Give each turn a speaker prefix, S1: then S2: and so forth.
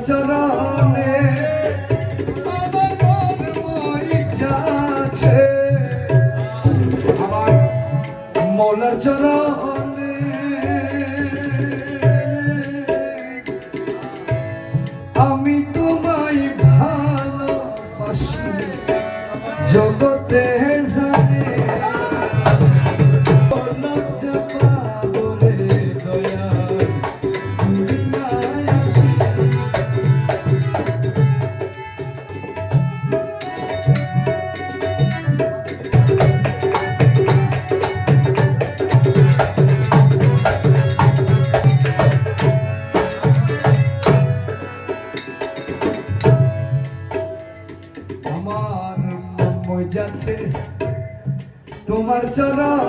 S1: চরণে আমার মন মই যাচ্ছে আমার মৌলার চরণে আমি তোমায় ভালোবাসি জগতে জানে আমার মন মই যাচ্ছে তোমার চরণ